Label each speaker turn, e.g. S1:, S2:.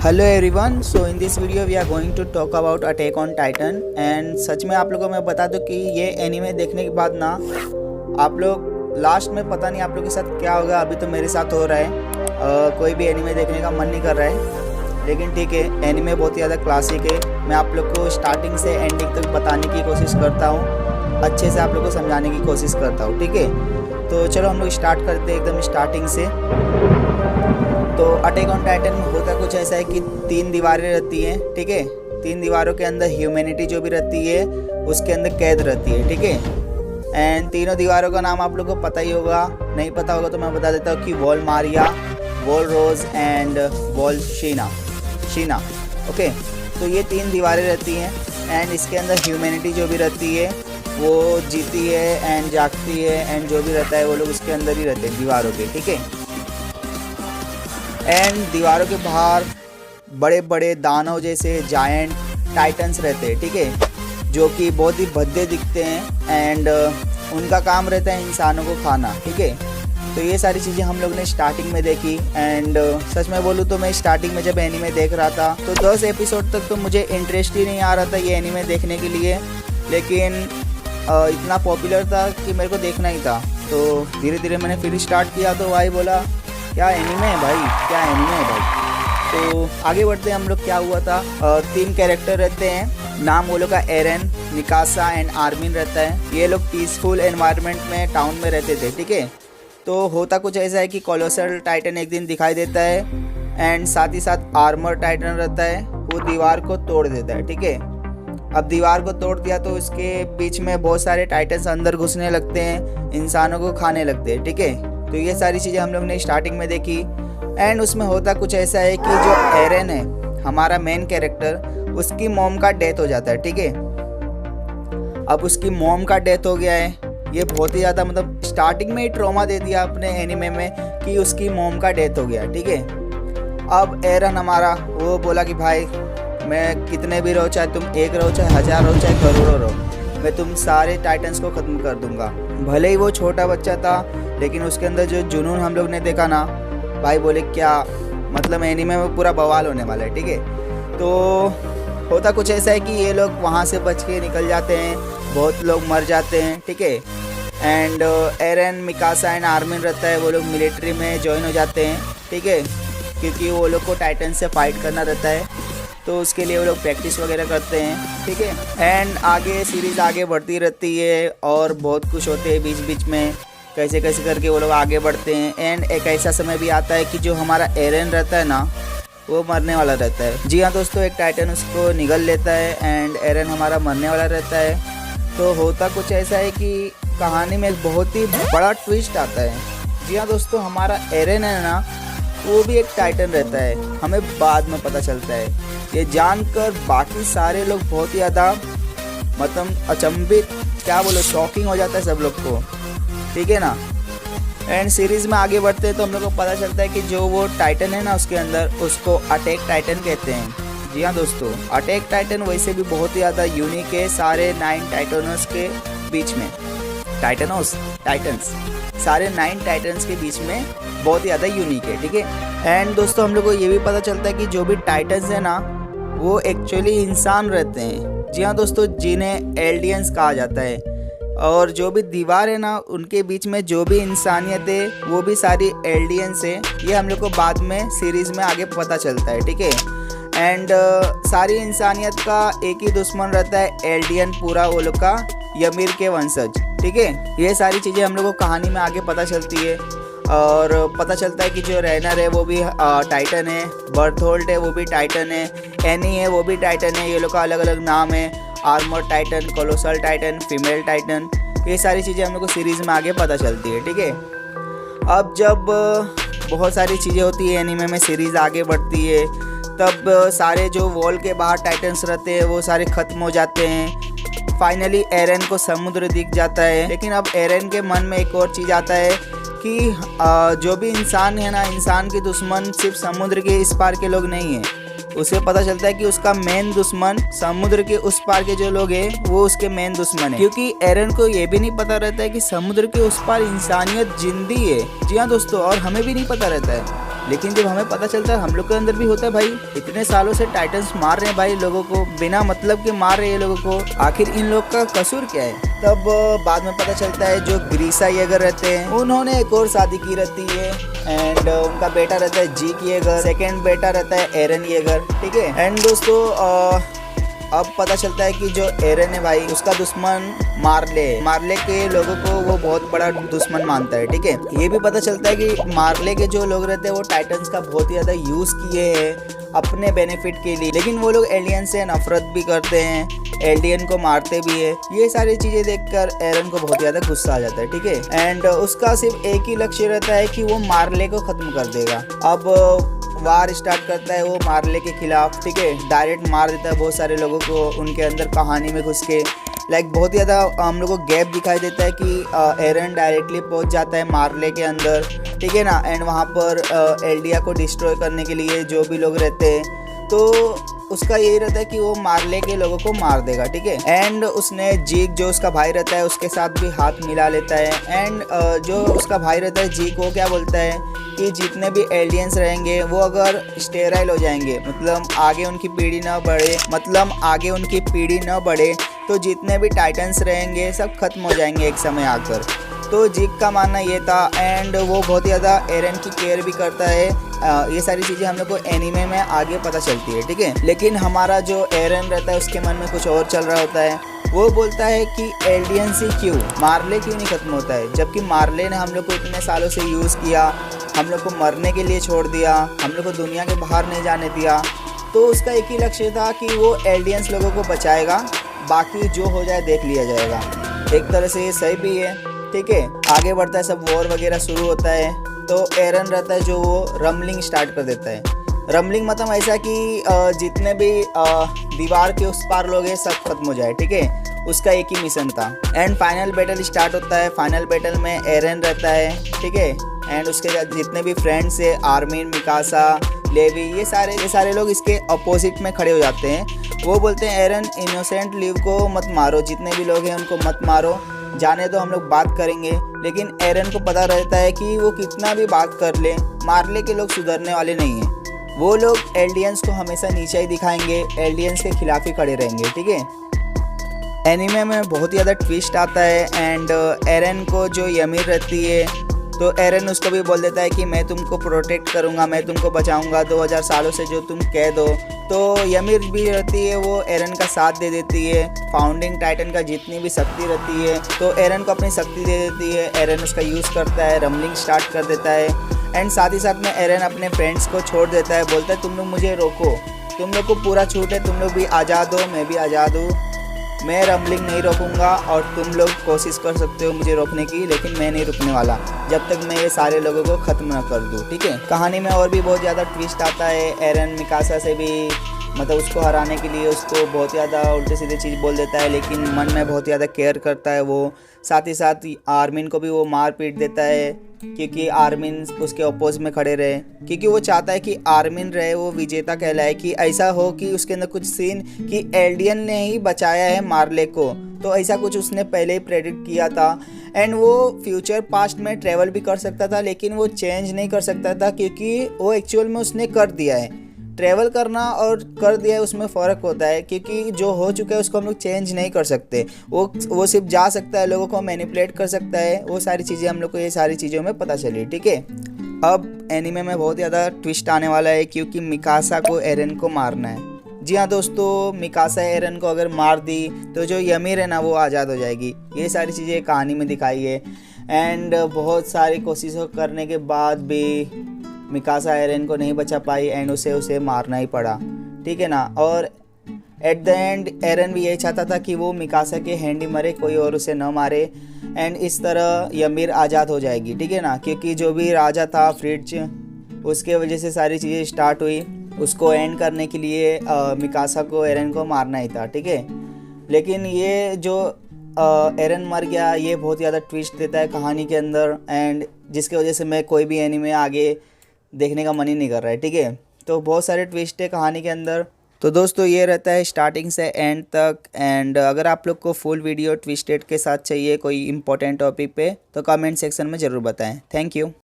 S1: Hello everyone, so in this video we are going to talk about Attack on Titan. And सच में आप लोगों को मैं बता दूं कि ये एनीमे देखने के बाद ना आप लोग लास्ट में पता नहीं आप लोग के साथ क्या होगा। अभी तो मेरे साथ हो रहा है, कोई भी एनीमे देखने का मन नहीं कर रहा है, लेकिन ठीक है, एनीमे बहुत ही ज़्यादा क्लासिक है। मैं आप लोग को स्टार्टिंग से एंडिंग तक बताने की कोशिश करता हूँ, अच्छे से आप लोग को समझाने की कोशिश करता हूँ, ठीक है। तो चलो हम लोग स्टार्ट करते हैं एकदम स्टार्टिंग से। तो अटैक ऑन टाइटन में होता कुछ ऐसा है कि 3 दीवारें रहती हैं, ठीक है। 3 दीवारों के अंदर ह्यूमैनिटी जो भी रहती है उसके अंदर कैद रहती है, ठीक है। एंड तीनों दीवारों का नाम आप लोगों को पता ही होगा, नहीं पता होगा तो मैं बता देता हूँ कि Wall Maria, Wall Rose and Wall Sina, okay. तो ये 3 दीवारें रहती हैं एंड इसके अंदर ह्यूमैनिटी जो भी रहती है वो जीती है एंड जागती है, एंड जो भी रहता है वो लोग उसके अंदर ही रहते हैं दीवारों के, ठीक है। एंड दीवारों के बाहर बड़े बड़े दानव जैसे जायंट टाइटन्स रहते हैं, ठीक है, जो कि बहुत ही भद्दे दिखते हैं एंड उनका काम रहता है इंसानों को खाना, ठीक है। तो ये सारी चीज़ें हम लोग ने स्टार्टिंग में देखी। एंड सच में बोलूँ तो मैं स्टार्टिंग में जब एनीमे देख रहा था तो 10 एपिसोड तक तो मुझे इंटरेस्ट ही नहीं आ रहा था ये एनीमे देखने के लिए, लेकिन इतना पॉपुलर था कि मेरे को देखना ही था। तो धीरे धीरे मैंने फिर स्टार्ट किया तो भाई बोला क्या एनीमे है भाई, क्या एनीमे है भाई। तो आगे बढ़ते हैं हम लोग। क्या हुआ था, 3 कैरेक्टर रहते हैं, नाम वो लोग का एरन, मिकासा एंड आर्मिन रहता है। ये लोग पीसफुल एनवायरनमेंट में टाउन में रहते थे, ठीक है। तो होता कुछ ऐसा है कि कोलोसल टाइटन एक दिन दिखाई देता है एंड साथ ही साथ आर्मर टाइटन रहता है, वो दीवार को तोड़ देता है, ठीक है। अब दीवार को तोड़ दिया तो उसके बीच में बहुत सारे टाइटन्स अंदर घुसने लगते हैं, इंसानों को खाने लगते हैं, ठीक है। तो ये सारी चीज़ें हम लोग ने स्टार्टिंग में देखी। एंड उसमें होता कुछ ऐसा है कि जो एरन है हमारा मेन कैरेक्टर, उसकी मॉम का डेथ हो जाता है, ठीक है। अब उसकी मॉम का डेथ हो गया है, ये बहुत ही ज़्यादा मतलब स्टार्टिंग में ही ट्रॉमा दे दिया अपने एनीमे में कि उसकी मॉम का डेथ हो गया, ठीक है। अब एरन हमारा वो बोला कि भाई मैं कितने भी रहो, चाहे तुम 1 रहो, चाहे 1000 रहो, चाहे करोड़ों रहो, मैं तुम सारे टाइटन्स को ख़त्म कर दूंगा। भले ही वो छोटा बच्चा था, लेकिन उसके अंदर जो जुनून हम लोग ने देखा ना भाई, बोले क्या मतलब एनीमे में पूरा बवाल होने वाला है, ठीक है। तो होता कुछ ऐसा है कि ये लोग वहाँ से बच के निकल जाते हैं, बहुत लोग मर जाते हैं, ठीक है। And Eren, Mikasa and Armin रहता है, वो लोग मिलिट्री में ज्वाइन हो जाते हैं, ठीक है, क्योंकि वो लोग को टाइटन से फाइट करना रहता है, तो उसके लिए वो लोग प्रैक्टिस वगैरह करते हैं, ठीक है। एंड आगे सीरीज़ आगे बढ़ती रहती है और बहुत कुछ होते हैं बीच बीच में, कैसे कैसे करके वो लोग आगे बढ़ते हैं। एंड एक ऐसा समय भी आता है कि जो हमारा एरन रहता है ना, वो मरने वाला रहता है। जी हाँ दोस्तों, एक टाइटन उसको निगल लेता है एंड एरन हमारा मरने वाला रहता है। तो होता कुछ ऐसा है कि कहानी में एक बहुत ही बड़ा ट्विस्ट आता है। जी हाँ दोस्तों, हमारा एरन है ना, वो भी एक टाइटन रहता है, हमें बाद में पता चलता है। ये जानकर बाकी सारे लोग बहुत ही ज़्यादा मतलब अचंभित, क्या बोलो, शॉकिंग हो जाता है सब लोग को, ठीक है ना। एंड सीरीज़ में आगे बढ़ते हैं तो हम लोग को पता चलता है कि जो वो टाइटन है ना उसके अंदर, उसको अटैक टाइटन कहते हैं। जी हाँ दोस्तों, अटैक टाइटन वैसे भी बहुत ही ज़्यादा यूनिक है सारे 9 टाइटनोस के बीच में। टाइटन्स सारे 9 टाइटन्स के बीच में बहुत ही ज़्यादा यूनिक है, ठीक है। एंड दोस्तों हम लोग को ये भी पता चलता है कि जो भी टाइटन्स है ना वो एक्चुअली इंसान रहते हैं। जी हाँ दोस्तों, जिन्हें एल्डियंस कहा जाता है। और जो भी दीवार है ना उनके बीच में जो भी इंसानियत है वो भी सारी एल्डियंस है, ये हम लोग को बाद में सीरीज़ में आगे पता चलता है, ठीक है। एंड सारी इंसानियत का एक ही दुश्मन रहता है, एल्डियन पूरा वो लोग का, यमीर के वंशज, ठीक है। ये सारी चीज़ें हम लोग को कहानी में आगे पता चलती है और पता चलता है कि जो रैनर है वो भी टाइटन है, बर्थोल्ट है वो भी टाइटन है, एनी है वो भी टाइटन है। ये लोग का अलग अलग नाम है, armour Titan, colossal Titan, female Titan. ये सारी चीज़ें हम लोग को सीरीज़ में आगे पता चलती है, ठीक है। अब जब बहुत सारी चीज़ें होती है एनीमे में, सीरीज़ आगे बढ़ती है, तब सारे जो वॉल के बाहर टाइटन्स रहते हैं वो सारे ख़त्म हो जाते हैं। फाइनली एरन को समुद्र दिख जाता है, लेकिन अब एरन के मन में एक और चीज़ आता है कि जो भी इंसान है ना, इंसान के दुश्मन सिर्फ समुद्र के इस पार के लोग नहीं हैं। उसे पता चलता है कि उसका मेन दुश्मन समुद्र के उस पार के जो लोग हैं वो उसके मेन दुश्मन है, क्योंकि एरन को ये भी नहीं पता रहता है कि समुद्र के उस पार इंसानियत जिंदी है। जी हाँ दोस्तों, और हमें भी नहीं पता रहता है। लेकिन जब हमें पता चलता है हम लोग के अंदर भी होता है भाई, इतने सालों से टाइटन्स मार रहे हैं भाई लोगों को, बिना मतलब के मार रहे हैं लोगों को, आखिर इन लोग का कसूर क्या है। तब बाद में पता चलता है जो ग्रीसा येगर रहते हैं उन्होंने एक और शादी की रहती है एंड उनका बेटा रहता है जीक येगर, सेकेंड बेटा रहता है एरन येगर, ठीक है। एंड दोस्तों अब पता चलता है कि जो एरन है भाई उसका दुश्मन मार्ले के लोगों को वो बहुत बड़ा दुश्मन मानता है, ठीक है। ये भी पता चलता है कि मार्ले के जो लोग रहते हैं वो टाइटन्स का बहुत ही ज़्यादा यूज़ किए हैं अपने बेनिफिट के लिए, लेकिन वो लोग एलियन से नफरत भी करते हैं, एलियन को मारते भी है। ये सारी चीज़ें देखकर एरन को बहुत ज़्यादा गुस्सा आ जाता है, ठीक है। एंड उसका सिर्फ एक ही लक्ष्य रहता है कि वो मार्ले को ख़त्म कर देगा। अब वार स्टार्ट करता है वो मार्ले के खिलाफ, ठीक है। डायरेक्ट मार देता है बहुत सारे लोगों को उनके अंदर कहानी में घुस के। लाइक बहुत ही ज़्यादा हम लोग को गैप दिखाई देता है कि एरन डायरेक्टली पहुंच जाता है मार्ले के अंदर, ठीक है ना। एंड वहाँ पर एल्डिया को डिस्ट्रॉय करने के लिए जो भी लोग रहते हैं तो उसका यही रहता है कि वो मार्ले के लोगों को मार देगा, ठीक है। एंड उसने जीक जो उसका भाई रहता है उसके साथ भी हाथ मिला लेता है। एंड जो उसका भाई रहता है जीक वो क्या बोलता है कि जितने भी एलियंस रहेंगे वो अगर स्टेराइल हो जाएंगे, मतलब आगे उनकी पीढ़ी न बढ़े तो जितने भी टाइटन्स रहेंगे सब खत्म हो जाएंगे एक समय आकर। तो जीक का मानना ये था एंड वो बहुत ही ज़्यादा एरन की केयर भी करता है। ये सारी चीज़ें हम लोग को एनीमे में आगे पता चलती है, ठीक है। लेकिन हमारा जो एरन रहता है उसके मन में कुछ और चल रहा होता है। वो बोलता है कि एलियंस ही क्यों, मार्ले क्यों नहीं खत्म होता है, जबकि मार्ले ने हम लोग को इतने सालों से यूज़ किया, हम लोग को मरने के लिए छोड़ दिया, हम लोग को दुनिया के बाहर नहीं जाने दिया। तो उसका एक ही लक्ष्य था कि वो एलियंस लोगों को बचाएगा, बाकी जो हो जाए देख लिया जाएगा। एक तरह से ये सही भी है, ठीक है। आगे बढ़ता है, सब वॉर वगैरह शुरू होता है तो एरन रहता है जो वो रमलिंग स्टार्ट कर देता है। रमलिंग मतलब ऐसा कि जितने भी दीवार के उस पार लोग हैं सब खत्म हो जाए, ठीक है। उसका एक ही मिशन था। एंड फाइनल बैटल स्टार्ट होता है। फाइनल बैटल में एरन रहता है, ठीक है। एंड उसके जितने भी फ्रेंड्स है आर्मिन, मिकासा, लेवी, ये सारे लोग इसके अपोजिट में खड़े हो जाते हैं। वो बोलते हैं एरन इनोसेंट लिव को मत मारो, जितने भी लोग हैं उनको मत मारो, जाने तो हम लोग बात करेंगे। लेकिन एरन को पता रहता है कि वो कितना भी बात कर ले मार्ले के लोग सुधरने वाले नहीं हैं। वो लोग एलियंस को हमेशा नीचे ही दिखाएंगे, एलियंस के खिलाफ ही खड़े रहेंगे, ठीक है। एनीमे में बहुत ही ज़्यादा ट्विस्ट आता है एंड एरन को जो यमीर रहती है तो एरन उसको भी बोल देता है कि मैं तुमको प्रोटेक्ट करूँगा, मैं तुमको बचाऊँगा 2000 सालों से जो तुम कह दो। तो यमीर भी रहती है वो एरन का साथ दे देती है। फाउंडिंग टाइटन का जितनी भी शक्ति रहती है तो एरन को अपनी शक्ति दे देती है। एरन उसका यूज़ करता है, रमलिंग स्टार्ट कर देता है। एंड साथ ही साथ में एरन अपने फ्रेंड्स को छोड़ देता है, बोलता है तुम लोग मुझे रोको, तुम लोग को पूरा छूट है, तुम लोग भी आज़ाद हो, मैं भी आज़ाद हूँ, मैं रमलिंग नहीं रोकूंगा और तुम लोग कोशिश कर सकते हो मुझे रोकने की, लेकिन मैं नहीं रुकने वाला जब तक मैं ये सारे लोगों को ख़त्म ना कर दूँ, ठीक है। कहानी में और भी बहुत ज़्यादा ट्विस्ट आता है। एरन मिकासा से भी मतलब उसको हराने के लिए उसको बहुत ज़्यादा उल्टे सीधे चीज़ बोल देता है, लेकिन मन में बहुत ज़्यादा केयर करता है वो। साथ ही साथ आर्मिन को भी वो मार पीट देता है क्योंकि आर्मिन उसके अपोज में खड़े रहे, क्योंकि वो चाहता है कि आर्मिन रहे, वो विजेता कहलाए, कि ऐसा हो कि उसके अंदर कुछ सीन कि एल्डियन ने ही बचाया है मार्ले को। तो ऐसा कुछ उसने पहले ही प्रेडिक्ट किया था। एंड वो फ्यूचर पास्ट में ट्रेवल भी कर सकता था, लेकिन वो चेंज नहीं कर सकता था क्योंकि वो एक्चुअल में उसने कर दिया है। ट्रैवल करना और कर दिया है उसमें फ़र्क होता है, क्योंकि जो हो चुका है उसको हम लोग चेंज नहीं कर सकते। वो सिर्फ जा सकता है, लोगों को मैनिपुलेट कर सकता है, वो सारी चीज़ें हम लोग को ये सारी चीज़ों में पता चली, ठीक है। अब एनीमे में बहुत ज़्यादा ट्विस्ट आने वाला है क्योंकि मिकासा को एरन को मारना है। जी हाँ दोस्तों, मिकासा एरन को अगर मार दी तो जो यमीर है ना वो आज़ाद हो जाएगी। ये सारी चीज़ें कहानी में दिखाई है। एंड बहुत सारी कोशिशों करने के बाद भी मिकासा एरन को नहीं बचा पाई एंड उसे मारना ही पड़ा, ठीक है ना। और एट द एंड एरन भी यही चाहता था कि वो मिकासा के हैंड ही मरे, कोई और उसे न मारे। एंड इस तरह यमीर आज़ाद हो जाएगी, ठीक है ना, क्योंकि जो भी राजा था फ्रिट्ज उसके वजह से सारी चीज़ें स्टार्ट हुई। उसको एंड करने के लिए मिकासा को एरन को मारना ही था, ठीक है। लेकिन ये जो एरन मर गया ये बहुत ज़्यादा ट्विस्ट देता है कहानी के अंदर, एंड जिसकी वजह से मैं कोई भी एनीमे आगे देखने का मन ही नहीं कर रहा है, ठीक है। तो बहुत सारे ट्विस्ट है कहानी के अंदर। तो दोस्तों ये रहता है स्टार्टिंग से एंड तक। एंड अगर आप लोग को फुल वीडियो ट्विस्टेड के साथ चाहिए कोई इंपॉर्टेंट टॉपिक पे तो कमेंट सेक्शन में ज़रूर बताएं। Thank you.